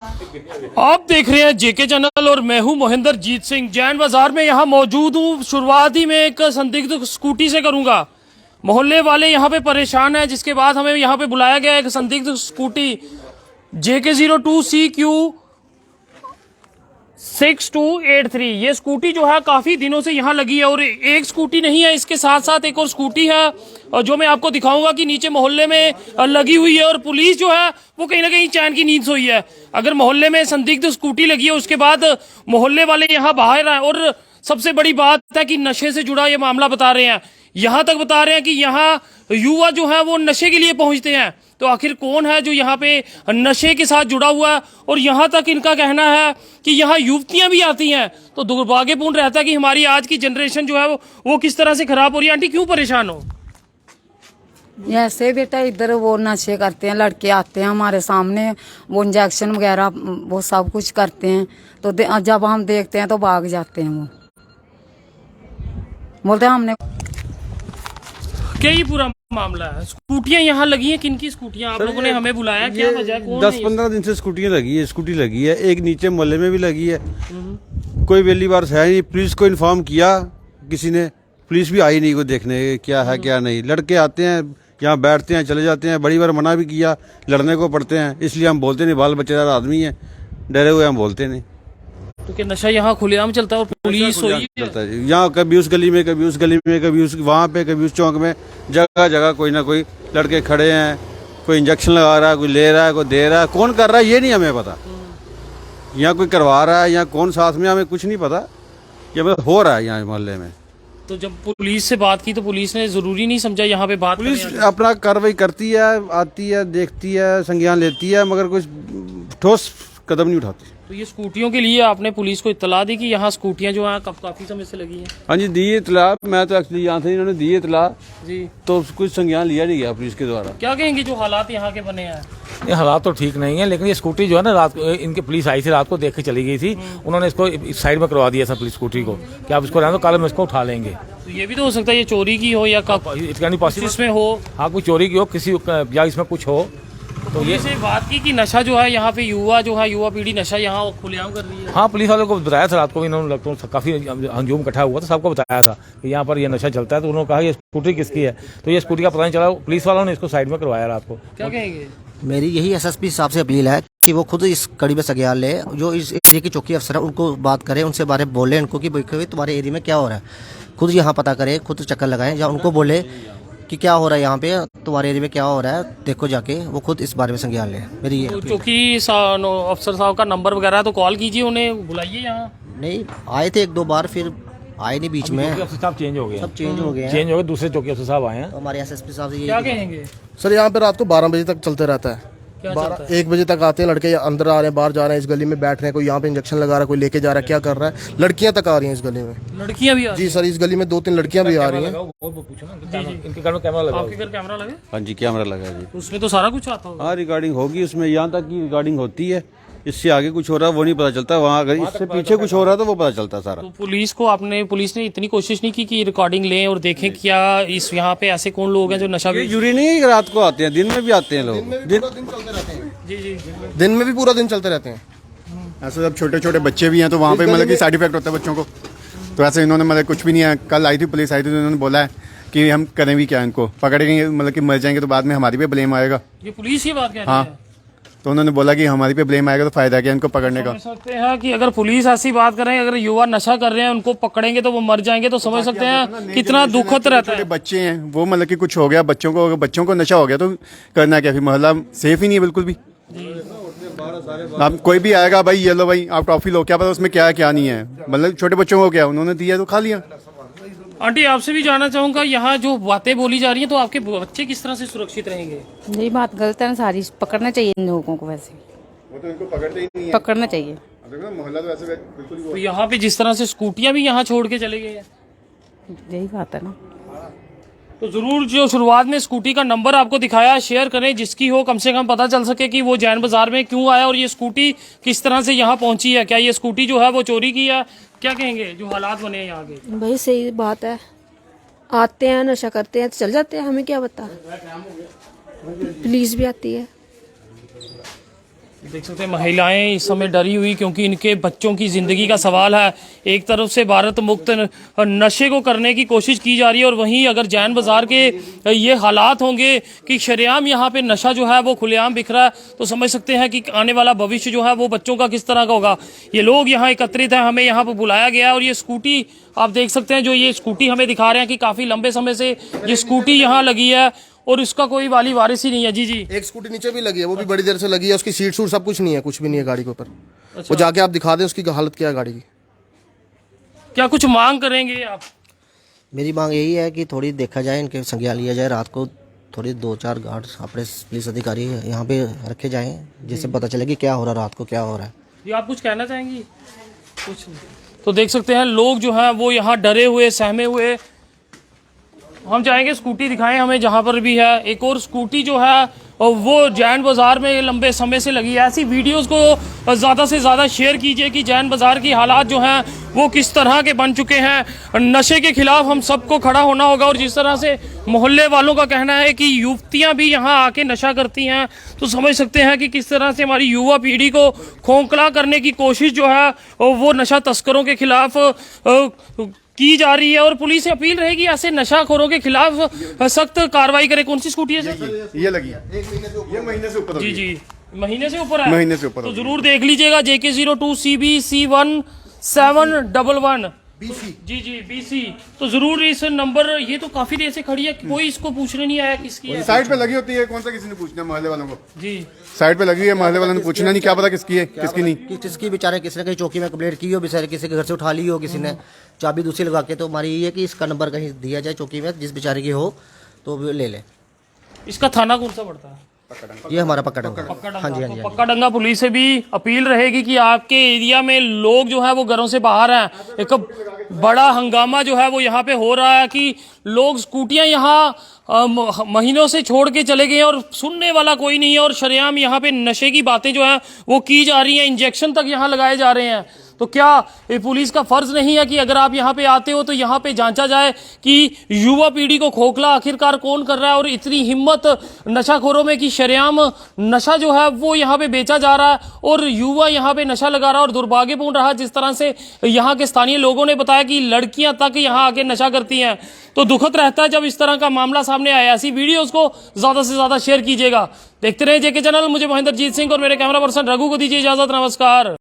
आप देख रहे हैं जेके चैनल और मैं हूं मोहिंदर जीत सिंह। जैन बाजार में यहां मौजूद हूं। शुरुआत ही में एक संदिग्ध स्कूटी से करूंगा। मोहल्ले वाले यहां पे परेशान हैं, जिसके बाद हमें यहां पे बुलाया गया। एक संदिग्ध स्कूटी JK02CQ 6283, ये स्कूटी जो है काफी दिनों से यहाँ लगी है। और एक स्कूटी नहीं है, इसके साथ साथ एक और स्कूटी है, और जो मैं आपको दिखाऊंगा कि नीचे मोहल्ले में लगी हुई है। और पुलिस जो है वो कहीं ना कहीं चैन की नींद सोई है। अगर मोहल्ले में संदिग्ध स्कूटी लगी है, उसके बाद मोहल्ले वाले यहाँ बाहर आए। और सबसे बड़ी बात है कि नशे से जुड़ा ये मामला बता रहे हैं। यहाँ तक बता रहे हैं कि यहाँ युवा जो है वो नशे के लिए पहुंचते हैं। तो आखिर कौन है जो यहाँ पे नशे के साथ जुड़ा हुआ है? और यहाँ तक इनका कहना है कि यहाँ युवतियां भी आती हैं। तो दुर्भाग्यपूर्ण रहता है कि हमारी आज की जनरेशन जो है वो किस तरह से खराब हो रही है। आंटी क्यों परेशान हो? ऐसे बेटा इधर वो नशे करते हैं, लड़के आते हैं हमारे सामने, वो इंजेक्शन वगैरह वो सब कुछ करते हैं। तो जब हम देखते हैं तो भाग जाते हैं। वो बोलते हैं हमने क्या ये पूरा मामला है? स्कूटियां यहाँ लगी हैं, किन की स्कूटियां? आप लोगों ने हमें बुलाया, क्या वजह? कौन 10-15 दिन से स्कूटियां लगी है, स्कूटी लगी है। एक नीचे मोहल्ले में भी लगी है। कोई वेली बार है नहीं। पुलिस को इन्फॉर्म किया किसी ने, पुलिस भी आई नहीं को देखने क्या है क्या नहीं। लड़के आते हैं यहाँ बैठते हैं चले जाते हैं। बड़ी बार मना भी किया, लड़ने को पड़ते हैं, इसलिए हम बोलते नहीं। बाल बच्चेदार आदमी है, डरे हुए हम बोलते नहीं। तो क्या नशा यहाँ खुलेआम चलता है और पुलिस चलता है यहाँ? कभी उस गली में, कभी उस गली में, कभी उस वहाँ पे, कभी उस चौक में, जगह जगह कोई ना कोई लड़के खड़े हैं। कोई इंजेक्शन लगा रहा है, कोई ले रहा है, कोई दे रहा है। कौन कर रहा है ये नहीं हमें पता। यहाँ कोई करवा रहा है, यहाँ कौन साथ में, हमें कुछ नहीं पता। ये बस हो रहा है यहाँ मोहल्ले में। तो जब पुलिस से बात की तो पुलिस ने जरूरी नहीं समझा यहाँ पे बात? पुलिस अपना कार्रवाई करती है, आती है, देखती है, संज्ञान लेती है, मगर कुछ ठोस कदम नहीं उठाती। तो ये स्कूटियों के लिए आपने पुलिस को इत्तला दी कि यहाँ स्कूटियां जो हैं काफी समय से लगी हैं? हाँ जी, दी इतला। मैं तो एक्चुअली यहाँ से, इन्होंने दी इतला जी, तो कुछ संज्ञान लिया नहीं गया पुलिस के द्वारा। क्या कहेंगे जो हालात यहाँ के बने हैं? ये हालात तो ठीक नहीं है, लेकिन ये स्कूटी जो है ना, रात को इनके पुलिस आई थी, रात को देख के चली गई थी। उन्होंने इसको साइड में करवा दिया था पुलिस स्कूटी को कि आप इसको रहने दो, कल हम इसको उठा लेंगे। तो ये भी तो हो सकता है ये चोरी की हो या इसमें हो। हाँ, कोई चोरी की हो, किसी या इसमें कुछ हो। तो ये से बात की कि नशा जो है यहाँ पे युवा पीढ़ी नशा यहाँ खुलेआम कर रही है। हाँ, पुलिस वालों को बताया था रात को, इन्होंने लगता है काफी हंजूम इकट्ठा हुआ था, सबको बताया था कि यहाँ पर ये नशा चलता है। तो उन्होंने कहा ये स्कूटी किसकी है, तो ये स्कूटी का पता नहीं चला। पुलिस वालों ने इसको साइड में करवाया रात को। क्या कहेंगे? मेरी यही SSP साहब से अपील है कि वो खुद इस कड़ी में संज्ञान ले, जो इस एरिया के चौकी अफसर है उनको बात करें, उनसे बारे में बोले उनको कि भाई तुम्हारे एरिया में क्या हो रहा है। खुद यहाँ पता करें, खुद चक्कर लगाएं, या उनको बोले कि क्या हो रहा है यहाँ पे, तुम्हारे एरिया में क्या हो रहा है, देखो जाके। वो खुद इस बारे में संज्ञान ले। मेरी ये तो चौकी अफसर साहब का नंबर वगैरह तो कॉल कीजिए, उन्हें बुलाइए यहाँ। नहीं आए थे 1-2 बार, फिर आए नहीं बीच में। चौकी अफसर साहब चेंज हो गए, सब चेंज हो गए हैं। चेंज हो गए, दूसरे चौकी अफसर साहब आए हैं। तो हमारे SSP साहब से क्या ये कहेंगे? सर यहाँ पे रात को 12 बजे तक चलते रहता है। 1 बजे तक आते हैं लड़के, अंदर आ रहे हैं, बाहर जा रहे हैं, इस गली में बैठ रहे हैं। कोई यहाँ पे इंजेक्शन लगा रहा है, कोई लेके जा रहा है, क्या कर रहा है। लड़कियां तक आ रही हैं इस गली में। लड़कियां भी आ रही जी सर, इस गली में 2-3 लड़कियां भी आ रही हैं। इनके घर में कैमरा लगा। आपके घर कैमरा लगे? हाँ जी, कैमरा लगा जी। उसमें तो सारा कुछ आता होगा। हाँ, रिकॉर्डिंग होगी उसमें, यहाँ तक की रिकॉर्डिंग होती है। इससे आगे कुछ हो रहा है वो नहीं पता चलता। वहाँ अगर इससे पीछे कुछ हो रहा है तो वो पता चलता है सारा। तो पुलिस ने इतनी कोशिश नहीं की कि रिकॉर्डिंग लें और देखें क्या इस यहाँ पे ऐसे कौन लोग हैं जो नशा ये यूरी नहीं रात को आते हैं, दिन में भी आते हैं लोग। दिन में भी पूरा दिन चलते रहते हैं। ऐसे जब छोटे छोटे बच्चे भी हैं तो वहाँ पे मतलब कि साइड इफेक्ट होता है बच्चों को। तो ऐसे इन्होंने मतलब कुछ भी नहीं है। कल आई थी पुलिस आई थी तो इन्होंने बोला है कि हम करें भी क्या, इनको पकड़ेंगे, मतलब कि मर जाएंगे तो बाद में हमारी पे ब्लेम आएगा। ये पुलिस ही बात कह रही हाँ, है। तो उन्होंने बोला कि हमारी पे ब्लेम आएगा तो फायदा क्या इनको पकड़ने का। समझ सकते हैं कि अगर पुलिस ऐसी बात करें, अगर युवा नशा कर रहे हैं उनको पकड़ेंगे तो वो मर जाएंगे, तो समझ सकते हैं कितना दुखद रहता है। बच्चे हैं वो, मतलब कि कुछ हो गया बच्चों को नशा हो गया तो करना क्या, फिर मोहल्ला सेफ ही नहीं है बिल्कुल भी। आप कोई भी आएगा भाई, ये लो भाई आप टॉफी लो, क्या पता उसमें क्या है क्या नहीं है। मतलब छोटे बच्चों को क्या, उन्होंने दिया तो खा लिया। आंटी आपसे भी जानना चाहूंगा, यहाँ जो बातें बोली जा रही हैं तो आपके बच्चे किस तरह से सुरक्षित रहेंगे? यही बात गलत है ना सारी। पकड़ना चाहिए इन लोगों को, वैसे वो तो इनको पकड़ते ही नहीं है। पकड़ना चाहिए। मोहल्ला तो ऐसे बिल्कुल ही तो यहाँ पे जिस तरह से स्कूटियां भी यहाँ छोड़ के चले गए हैं, यही बात है ना। तो जरूर जो शुरुआत में स्कूटी का नंबर आपको दिखाया शेयर करें, जिसकी हो कम से कम पता चल सके कि वो जैन बाजार में क्यों आया और ये स्कूटी किस तरह से यहाँ पहुंची है। क्या ये स्कूटी जो है वो चोरी की है? क्या कहेंगे जो हालात बने हैं यहाँ के? भाई सही बात है, आते हैं नशा करते हैं तो चल जाते हैं, हमें क्या पता। पुलिस भी आती है। देख सकते हैं महिलाएं इस समय डरी हुई, क्योंकि इनके बच्चों की ज़िंदगी का सवाल है। एक तरफ से भारत मुक्त नशे को करने की कोशिश की जा रही है, और वहीं अगर जैन बाज़ार के ये हालात होंगे कि शरेआम यहाँ पे नशा जो है वो खुलेआम बिक रहा है, तो समझ सकते हैं कि आने वाला भविष्य जो है वो बच्चों का किस तरह का होगा। ये लोग यहाँ एकत्रित हैं, हमें यहाँ पर बुलाया गया है, और ये स्कूटी आप देख सकते हैं, जो ये स्कूटी हमें दिखा रहे हैं कि काफ़ी लंबे समय से ये स्कूटी यहाँ लगी है और इसका कोई वाली वारिस ही नहीं है। जी जी, एक स्कूटी नीचे भी लगी है, वो भी बड़ी देर से लगी है, उसकी सीट सूट सब कुछ नहीं है, कुछ भी नहीं है गाड़ी के ऊपर। वो जाके आप दिखा दें उसकी हालत क्या है गाड़ी की। क्या कुछ मांग करेंगे आप? मेरी मांग यही है कि थोड़ी देखा जाए, इनके संज्ञान लिया जाए, रात को थोड़ी 2-4 गार्ड अपने पुलिस अधिकारी यहाँ पे रखे जाएं, जिससे पता चले कि क्या हो रहा है, रात को क्या हो रहा है। ये आप कुछ कहना चाहेंगी? कुछ नहीं। तो देख सकते हैं लोग जो हैं वो यहाँ डरे हुए, सहमे हुए। हम चाहेंगे स्कूटी दिखाएं हमें जहाँ पर भी है। एक और स्कूटी जो है वो जैन बाज़ार में लंबे समय से लगी है। ऐसी वीडियोस को ज़्यादा से ज़्यादा शेयर कीजिए कि जैन बाज़ार की हालात जो हैं वो किस तरह के बन चुके हैं। नशे के खिलाफ हम सबको खड़ा होना होगा, और जिस तरह से मोहल्ले वालों का कहना है कि युवतियां भी यहाँ आके नशा करती हैं, तो समझ सकते हैं कि किस तरह से हमारी युवा पीढ़ी को खोखला करने की कोशिश जो है वो नशा तस्करों के खिलाफ की जा रही है। और पुलिस से अपील रहेगी ऐसे नशाखोरों के खिलाफ सख्त कार्रवाई करे। कौन सी स्कूटी है सर? ये लगी है, ये महीने से ऊपर हो जी गई। जी, महीने से ऊपर है। महीने से ऊपर तो हो गई। जरूर देख लीजिएगा JK02 CBC 1711 जी जी BC। तो जरूर इस नंबर, ये तो काफी देर से खड़ी है, कोई इसको पूछने नहीं आया किसकी है। साइड पे लगी होती है, कौन सा किसी ने पूछना, मोहल्ले वालों को। जी, साइड पे लगी है, मोहल्ले वालों ने पूछना नहीं, क्या पता किसकी है किसकी नहीं। कि किसकी बेचारे किसी ने कहीं चौकी में कंप्लेंट की हो, बेचारे किसी के घर से उठा ली हो, किसी ने चाबी दूसरी लगा के। तो हमारी ये है कि इसका नंबर कहीं दिया जाए चौकी में, जिस बेचारे की हो तो वो ले ले। इसका थाना कौन सा पड़ता है? ये हमारा पक्का डंगा। हाँ जी, हाँ जी। पक्का डंगा पुलिस से भी अपील रहेगी कि आपके एरिया में लोग जो है वो घरों से बाहर हैं। एक बड़ा हंगामा जो है वो यहाँ पे हो रहा है कि लोग स्कूटियां यहाँ महीनों से छोड़ के चले गए हैं और सुनने वाला कोई नहीं है, और शरेआम यहाँ पे नशे की बातें जो है वो की जा रही हैं, इंजेक्शन तक यहाँ लगाए जा रहे हैं। तो क्या ये पुलिस का फर्ज नहीं है कि अगर आप यहाँ पे आते हो तो यहाँ पे जांचा जाए कि युवा पीढ़ी को खोखला आखिरकार कौन कर रहा है, और इतनी हिम्मत नशाखोरों में कि शरेआम नशा जो है वो यहाँ पे बेचा जा रहा है और युवा यहाँ पे नशा लगा रहा है। और दुर्भाग्यपूर्ण रहा जिस तरह से यहाँ के स्थानीय लोगों ने बताया कि लड़कियां तक यहाँ आके नशा करती हैं। तो दुखद रहता है जब इस तरह का मामला सामने आया। ऐसी वीडियोस को ज्यादा से ज्यादा शेयर कीजिएगा। देखते रहे JK चैनल। मुझे महेंद्रजीत सिंह और मेरे कैमरा पर्सन रघु को दीजिए इजाजत। नमस्कार।